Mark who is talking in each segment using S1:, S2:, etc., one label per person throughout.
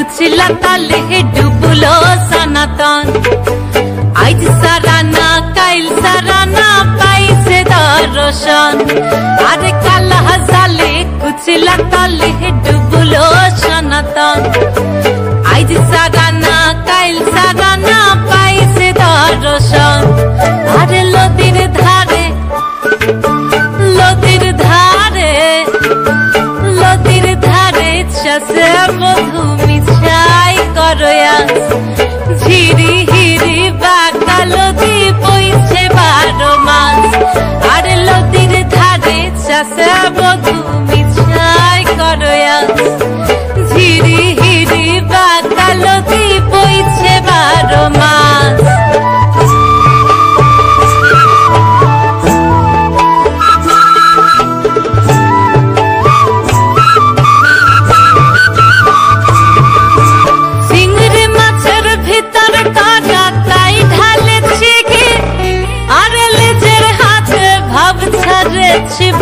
S1: कुचला ताले डुबलो सनातन आज साराना काइल साराना पाइसे दर्शन अरे काला हजाले कुचला ताले डुबलो सनातन आज साराना काइल साराना पाइसे दर्शन अरे लोदिर धारे चसे मधु मिछाई करया झिरी हिरी बाका लोदी पइछे 12 मास अरे लोदिर धारे चसे मधु मिछाई करया झिरी हिरी बाका लोदी पइछे 12 मास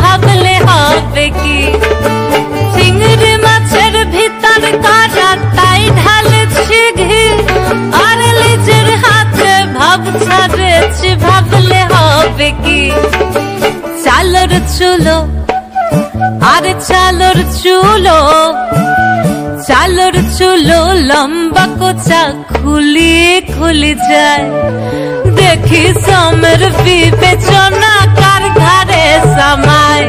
S1: भागले হবে কি চিংড়ি মাছের ভিতর কাটা তাই ঢালেছি ঘি আর লেজের হাতে ভাব ছাড়েছি ভাগলে হবে কি চালর চুলো আরে চালর চুলো লম্বা কোচা খুলি খুলি যায় देखी समेर विवेचना कार घरे समय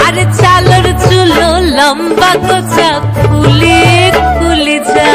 S1: अरे चालर चुलो लंबा कोचा खुली खुली जा